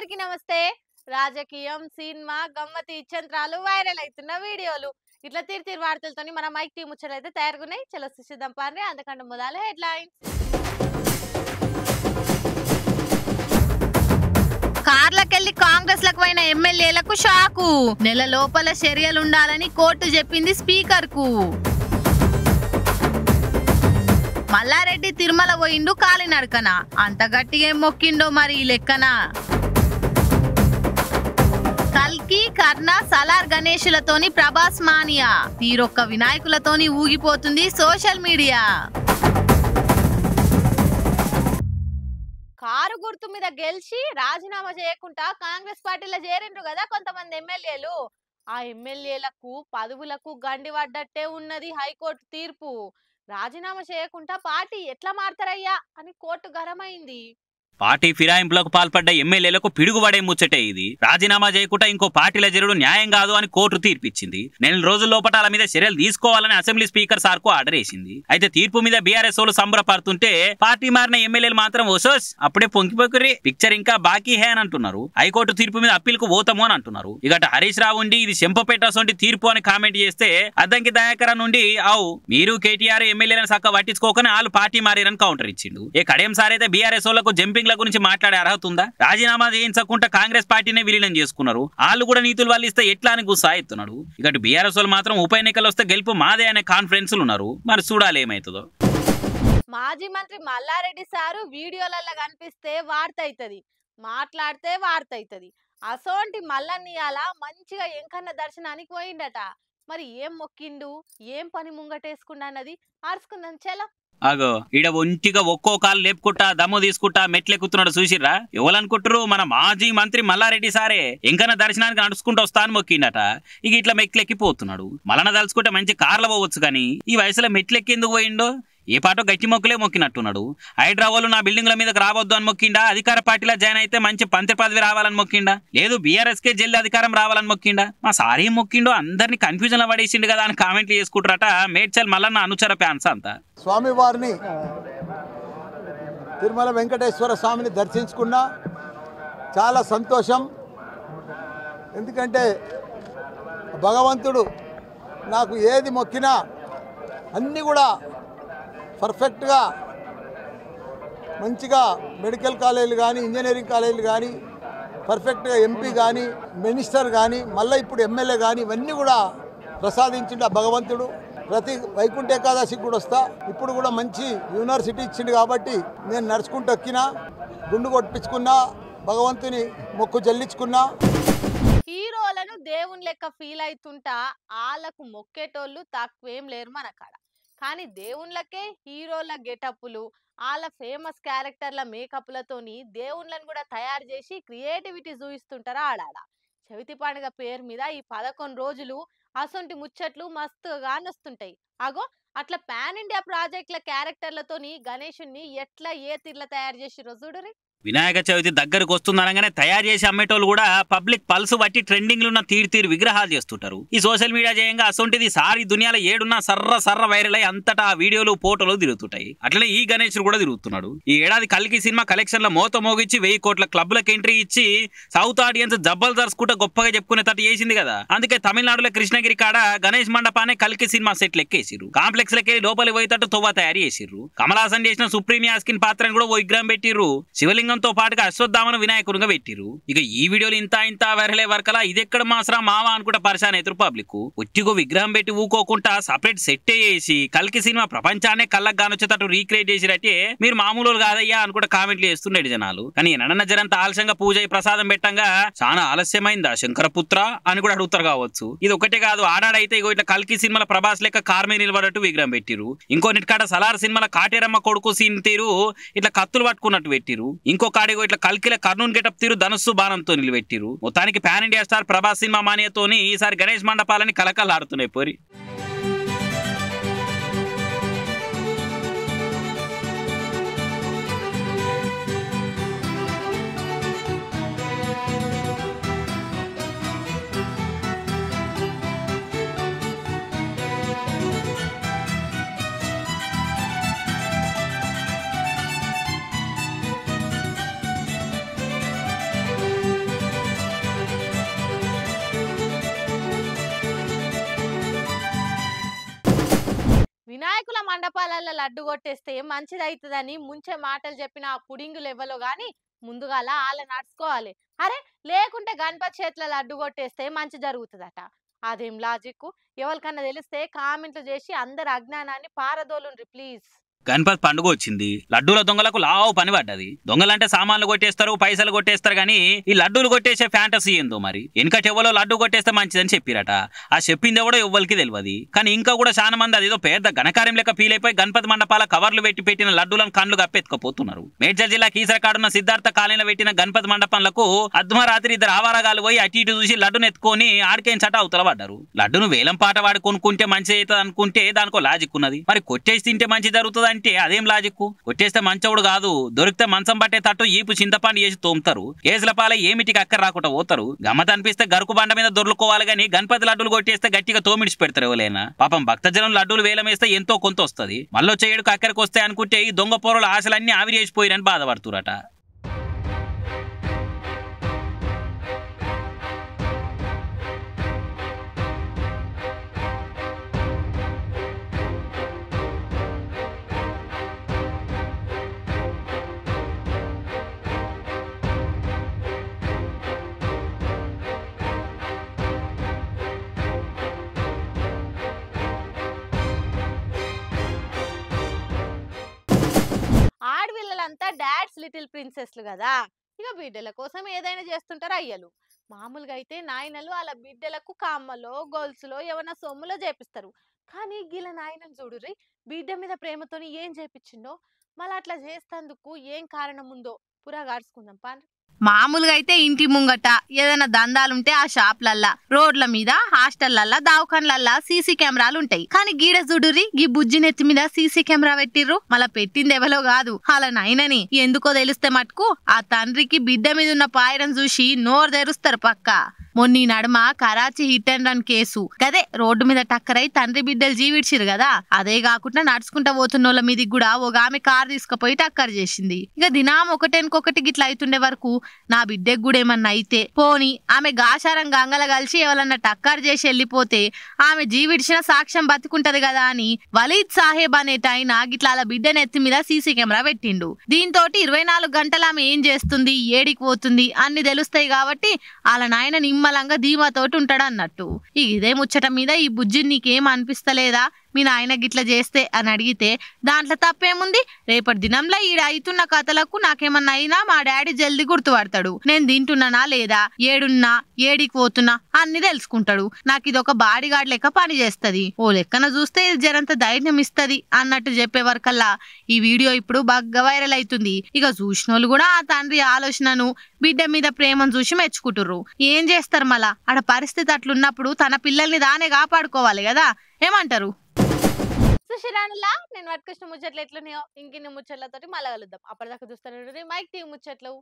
అందరికీ నమస్తే. రాజకీయం, సినిమా, గమ్మతి ఇచ్చంత్రాలు, వైరల్ అయితున్న వీడియోలు ఇట్లా తీరు వార్తలతోని మన మైక్ టీం ముచ్చటైతే తయారుగున్నాయి. చలో చూద్దాం పాండ్రి. అందుకంటే మొదల హెడ్లైన్స్. కార్లకెళ్లి కాంగ్రెస్ లకు పోయిన ఎమ్మెల్యేలకు షాకు. నెల లోపల చర్యలుండాలని కోర్టు చెప్పింది స్పీకర్ కు. మల్లారెడ్డి తిరుమల పోయిండు కాలినడకన. అంత గట్టిగా మొక్కిండో మరి ఈ లెక్కన. కల్కి, కర్ణ, సలార్ గణేశులతోని ప్రభాస్ మానియా. తీరొక్క వినాయకులతోని ఊగిపోతుంది సోషల్ మీడియా. కారు గుర్తు మీద గెలిచి రాజీనామా చేయకుండా కాంగ్రెస్ పార్టీలో చేరిండ్రు కదా కొంతమంది ఎమ్మెల్యేలు. ఆ ఎమ్మెల్యేలకు పదవులకు గండి పడ్డట్టే ఉన్నది హైకోర్టు తీర్పు. రాజీనామా చేయకుండా పార్టీ ఎట్లా మారతారయ్యా అని కోర్టు గరమైంది. పార్టీ ఫిరాయింపులకు పాల్పడ్డ ఎమ్మెల్యేలకు పిడుగుపడే ముచ్చటే ఇది. రాజీనామా చేయకుండా ఇంకో పార్టీల జరుడు న్యాయం కాదు అని కోర్టు తీర్పిచ్చింది. నెల రోజుల లోపల వాళ్ళ మీద చర్యలు తీసుకోవాలని అసెంబ్లీ స్పీకర్ సార్ కు ఆర్డర్ వేసింది. అయితే తీర్పు మీద బీఆర్ఎస్ వాళ్ళు సంబరపడుతుంటే పార్టీ మారిన ఎమ్మెల్యేలు మాత్రం ఓసోస్ అప్పుడే పొంగిపోకుర్రి, పిక్చర్ ఇంకా బాకీ హే అని అంటున్నారు. హైకోర్టు తీర్పు మీద అప్పీల్ కు పోతాము అని అంటున్నారు. ఇక హరీష్ రావు ఉండి ఇది చెంపపేటసొంటి తీర్పు అని కామెంట్ చేస్తే అద్దంకి దయాకర్ నుండి అవు మీరు కేటీఆర్ ఎమ్మెల్యేలను చక్కగా పట్టించుకోకని వాళ్ళు పార్టీ మారిరని కౌంటర్ ఇచ్చిండు. ఏ కడియం సార్ అయితే బీఆర్ఎస్ వాళ్ళకు జంపింగ్ గురించి మాట్లాడే అర్హత ఉందా? రాజీనామా చేయించకుండా కాంగ్రెస్ పార్టీనే విలీనం చేసుకున్నారు. వాళ్ళు కూడా నీతులు వల్లిస్తే ఎట్లా అని గుస్సా ఎత్తున్నాడు. ఇక బీఆర్ఎస్ వాళ్ళు మాత్రం ఉప ఎన్నికలు వస్తే గెలుపు మాదే అనే కాన్ఫిడెన్స్ ఉన్నారు. మరి చూడాలి ఏమైతుందో. మాజీ మంత్రి మల్లారెడ్డి సారు వీడియోలలో కనిపిస్తే వార్త అవుతుంది, మాట్లాడితే వార్త అవుతుంది. అసోంటి మల్లన్నయాల మంచిగా ఎంకన్న దర్శనానికి పోయిండట. మరి ఏం మొక్కిండు, ఏం పని ముంగటేసుకుండా అన్నది ఆర్చుకుందాం. చలో అగో ఈడ ఒంటిగా ఒక్కో కాలు లేపుకుంటా దమ్ము తీసుకుంటా మెట్లెక్కుతున్నాడు చూసిర్రా? ఎవరనుకుంటారు? మన మాజీ మంత్రి మల్లారెడ్డి సారే ఎంకన్నా దర్శనానికి నడుచుకుంటూ వస్తాను మొక్కిండట. ఇక ఇట్లా మెట్లెక్కిపోతున్నాడు. మలన తలుచుకుంటే మంచి కార్లు పోవచ్చు కానీ ఈ వయసులో మెట్లెక్కి ఎందుకు పోయిండో? ఏ పాటో గట్టి మొక్కులే మొక్కినట్టున్నాడు. హైదరాబాద్ నా బిల్డింగ్ల మీదకి రావద్దు అని మొక్కిండా? అధికార పార్టీలో జాయిన్ అయితే మంచి మంత్రి పదవి రావాలని మొక్కిండా? లేదు బీఆర్ఎస్ కే జల్ది అధికారం రావాలని మొక్కిండా? మా సారీ మొక్కిండో అందరినీ కన్ఫ్యూజన్ లో పడేసిండు కదా అని కామెంట్లు చేసుకుంటారట మేడ్చల్ మల్లన్న అనుచర ఫ్యాన్స్ అంతా. స్వామివారిని తిరుమల వెంకటేశ్వర స్వామిని దర్శించుకున్నా చాలా సంతోషం. ఎందుకంటే భగవంతుడు నాకు ఏది మొక్కినా అన్నీ కూడా పర్ఫెక్ట్గా మంచిగా మెడికల్ కాలేజీలు కానీ ఇంజనీరింగ్ కాలేజీలు కానీ పర్ఫెక్ట్గా ఎంపీ కానీ మినిస్టర్ కానీ మళ్ళీ ఇప్పుడు ఎమ్మెల్యే కానీ ఇవన్నీ కూడా ప్రసాదించిండు ఆ భగవంతుడు. ప్రతి వైకుంఠ ఏకాదశికి కూడా వస్తా. ఇప్పుడు కూడా మంచి యూనివర్సిటీ ఇచ్చిండు కాబట్టి నేను నడుచుకుంటూ ఎక్కినా, గుండు కొట్టించుకున్నా, భగవంతుని మొక్కు చెల్లించుకున్నా. హీరోలను దేవుని లెక్క ఫీల్ అవుతుంటా వాళ్ళకు మొక్కేటోళ్ళు తక్కువేం లేరు మన కాడ. కానీ దేవుళ్ళకే హీరోల గెటప్పులు, వాళ్ళ ఫేమస్ క్యారెక్టర్ల మేకప్లతోని దేవుళ్ళని కూడా తయారు చేసి క్రియేటివిటీ చూపిస్తుంటారా ఆడాడ. చవితి పండుగ పేరు మీద ఈ 11 రోజులు అసొంటి ముచ్చట్లు మస్తుగా నొస్తుంటాయి. అగో అట్లా పాన్ ఇండియా ప్రాజెక్టుల క్యారెక్టర్లతోని గణేషుని ఎట్లా ఏ తీర్ల తయారు చేసిరో చూడురి. వినాయక చవితి దగ్గరకు వస్తుందనగానే తయారు చేసి అమ్మేటోళ్ళు కూడా పబ్లిక్ పల్స్ బట్టి ట్రెండింగ్ లో ఉన్న తీరు విగ్రహాలు చేస్తుంటారు. ఈ సోషల్ మీడియా చేయంగా అసొంటిది సారి దునియాలో ఏడున్నా సర్ర వైరల్ అయి అంతటా ఆ వీడియోలు ఫోటోలు తిరుగుతుంటాయి. అట్లనే ఈ గణేశుడు కూడా తిరుగుతున్నాడు. ఈ ఏడాది కల్కి సినిమా కలెక్షన్ లో మోత మోగించి 1000 కోట్ల క్లబ్లకు ఎంట్రీ ఇచ్చి సౌత్ ఆడియన్స్ జబ్బలు దర్శకుంటే గొప్పగా చెప్పుకునేటట్టు చేసింది కదా. అందుకే తమిళనాడులో కృష్ణగిరి కాడ గణేష్ మండపాన్ని కల్కి సినిమా సెట్లు ఎక్కేసిర్రు. కాంప్లెక్స్ లకి లోపలి పోయేటట్టు తొవ్వ తయారు చేసిర్రు. కమలాసన్ చేసిన సుప్రీం యాస్కిన్ పాత్రను కూడా ఓ విగ్రహం పెట్టిర్రు. శివలింగం తో పాటుగా అశ్వత్థామను వినాయకుడుగా పెట్టిరు. ఇక ఈ వీడియోలు ఇంత వైరలే వరకలా ఇదెక్కడ మాసరా మావా అనుకుంటా పరిశాన్ అవుతారు పబ్లిక్. ఒట్టిగో విగ్రహం పెట్టి ఊకోకుండా సపరేట్ సెట్ చేసి కల్కి సినిమా ప్రపంచాన్ని కళ్ళకు గానొచ్చేటట్టు రీక్రియేట్ చేసిరట్టే మీరు మామూలు కాదయ్యా అనుకుంటా కామెంట్లు చేస్తుండేది జనాలు. కానీ నన్న జరంత ఆలస్యంగా పూజ ప్రసాదం పెట్టంగా చాలా ఆలస్యమైందా శంకరపుత్ర అని కూడా అడుగుతారు కావచ్చు. ఇది ఒకటే కాదు, ఆడాడైతే ఇగో ఇట్లా కల్కి సినిమాల ప్రభాస్ లెక్క కార్ మీద నిలబడట్టు విగ్రహం పెట్టిరు. ఇంకోనిటికాడ సలార్ సినిమాల కాటేరమ్మ కొడుకు సీన్ తీరు ఇట్లా కత్తులు పట్టుకున్నట్టు పెట్టిరు. ఇంకో కాడిగో ఇట్లా కల్కిల కర్నూన్ గెటప్ తీరు ధనుస్సు బాణంతో నిలబెట్టిరు. మొత్తానికి pan India star Prabhas cinema మానియాతోని ఈసారి గణేష్ మండపాలని కలకలాడుతున్నాయి పోరి. వినాయకుల మండపాలలో లడ్డు కొట్టేస్తే మంచిదైతుందని ముంచే మాటలు చెప్పిన ఆ పుడింగులు ఎవ్వలో గాని ముందుగాల ఆళ్ళ నడుచుకోవాలి. అరే లేకుంటే గణపతి చేతిలో లడ్డు కొట్టేస్తే మంచి జరుగుతుందట. అదేం లాజిక్? ఎవరికన్నా తెలిస్తే కామెంట్లు చేసి అందరి అజ్ఞానాన్ని పారదోలుండ్రి ప్లీజ్. గణపతి పండుగ వచ్చింది. లడ్డూల దొంగలకు లావు పని పడ్డది. దొంగలంటే సామాన్లు కొట్టేస్తారు, పైసలు కొట్టేస్తారు గానీ ఈ లడ్డూలు కొట్టేసే ఫ్యాంటసీ ఏందో మరి. వెనకటి ఎవరో లడ్డు కొట్టేస్తే మంచిదని చెప్పిరట. ఆ చెప్పింది ఎవడో ఎవ్వరికి తెలియదు. కానీ ఇంకా కూడా చాలా మంది అదేదో పెద్ద ఘనకార్యం లెక్క ఫీల్ అయిపోయి గణపతి మండపాల కవర్లు పెట్టి పెట్టిన లడ్డూలను కళ్ళు కప్పెత్తుకపోతున్నారు. మేడ్చల్ జిల్లా కీసరకాడున్న సిద్ధార్థ కాలనీలో పెట్టిన గణపతి మండపంలకు అర్ధరాత్రి ఇద్దరు ఆవారగాలు పోయి అటు ఇటు చూసి లడ్డును ఎత్తుకొని ఆడికేంచట అవతల పడ్డారు. లడ్డును వేలం పాట వాడి కొనుక్కుంటే మంచి అవుతుంది అనుకుంటే దానికో లాజిక్ ఉన్నది. మరి కొట్టేసి తింటే మంచి జరుగుతుంది అంటే అదేం లాజిక్? కొట్టేస్తే మంచోడు కాదు, దొరికితే మంచం పట్టే తట్టు ఈపు చింతపండు చేసి తోముతారు. కేసుల పాలై ఏమిటికి అక్కర రాకుండా పోతారు. గమ్మత్ అనిపిస్తే గరుకు బండ మీద దొర్లుకోవాలి గానీ గణపతి లడ్డూలు కొట్టేస్తే గట్టిగా తోమిడిచి పెడతారు ఎవరైనా. పాపం భక్తజనం లడ్డూలు వేలం వేస్తే ఎంతో కొంత వస్తుంది. మళ్ళొచ్చే ఏడుకు అక్కడికి వస్తాయి అనుకుంటే ఈ దొంగ పోరల ఆశలన్నీ ఆవిరి చేసిపోయిరని బాధపడుతురట. ఆడపిల్లలంతా డాడ్స్ లిటిల్ ప్రిన్సెస్లు కదా, ఇక బిడ్డల కోసం ఏదైనా చేస్తుంటారు అయ్యలు. మామూలుగా అయితే నాయనలు అలా బిడ్డలకు కమ్మలో గొలుసులో ఏమన్నా సొమ్ములో చేపిస్తారు. కానీ గీల నాయనలు చూడుర్రి, బిడ్డ మీద ప్రేమతోని ఏం చేపించిండో. మళ్ళీ అట్లా చేస్తేందుకు ఏం కారణం ఉందో పురా గాడుచుకుందాం పాండ్రి. మామూలుగా అయితే ఇంటి ముంగట ఏదైనా దందాలుంటే ఆ షాప్లల్లా, రోడ్ల మీద, హాస్టల్లల్లా, దవాఖాన్లల్లా సీసీ కెమెరాలు ఉంటాయి. కానీ గీడ చూడుర్రి, గీ బుజ్జి నెత్తి మీద సీసీ కెమెరా పెట్టిర్రు. మళ్ళా పెట్టింది ఎవలో కాదు, అలా నాయనని. ఎందుకో తెలిస్తే మటుకు ఆ తండ్రికి బిడ్డ మీద ఉన్న పాయరం చూసి నోరు తెరుస్తారు పక్కా. మొన్నీ నడుమ Karachi hit and run case కదే, రోడ్డు మీద టక్కరై తండ్రి బిడ్డలు జీవిడ్చిరు కదా. అదే కాకుండా నడుచుకుంటా పోతున్నోళ్ళ మీదకి కూడా ఒక ఆమె కారు తీసుకుపోయి టక్కర్ చేసింది. ఇక దినాం ఒకటెనకొకటి గిట్లా అవుతుండే వరకు నా బిడ్డకు కూడా ఏమన్నా అయితే పోని ఆమె గాశారం గంగల కలిసి ఎవరన్నా టక్కర్ చేసి వెళ్ళిపోతే ఆమె జీవిడిచిన సాక్ష్యం బతుకుంటది కదా అని వలీద్ సాహెబ్ అనేటాయన గిట్లా అలా బిడ్డ నెత్తి మీద సీసీ కెమెరా పెట్టిండు. దీంతో 24 గంటలు ఆమె ఏం చేస్తుంది, ఏడికి పోతుంది అన్ని తెలుస్తాయి కాబట్టి వాళ్ళ నాయన నిమ్మలంగా ధీమాతోటి ఉంటాడు అన్నట్టు. ఇదే ముచ్చట మీద ఈ బుజ్జి నీకేం అనిపిస్తలేదా మీ నాయన గిట్లా చేస్తే అని అడిగితే దాంట్లో తప్పేముంది, రేపటి దినంలో ఈడ అవుతున్న కథలకు నాకేమన్నా అయినా మా డాడీ జల్దీ గుర్తుపడతాడు. నేను తింటున్నానా లేదా, ఏడున్నా, ఏడికి పోతున్నా అన్ని తెలుసుకుంటాడు. నాకు ఇది ఒక బాడీగార్డ్ లెక్క పని చేస్తది. ఓ లెక్కన చూస్తే ఇది జరంత ధైర్యం ఇస్తది అన్నట్టు చెప్పే వరకల్లా ఈ వీడియో ఇప్పుడు బాగా వైరల్ అవుతుంది. ఇక చూసినోళ్ళు కూడా ఆ తండ్రి ఆలోచనను, బిడ్డ మీద ప్రేమను చూసి మెచ్చుకుంటుర్రు. ఏం చేస్తారు మళ్ళా, ఆడ పరిస్థితి అట్లున్నప్పుడు తన పిల్లల్ని దానే కాపాడుకోవాలి కదా. ఏమంటారు? సుశిరానులా నేను పట్టుకొచ్చిన ముచ్చట్లు ఎట్లున్నాయో ఇంకిన్ని ముచ్చట్లతోటి మళ్ళా కలుద్దాం. అప్పటిదాకా చూస్తాను మైక్ టీవీ ముచ్చట్లు.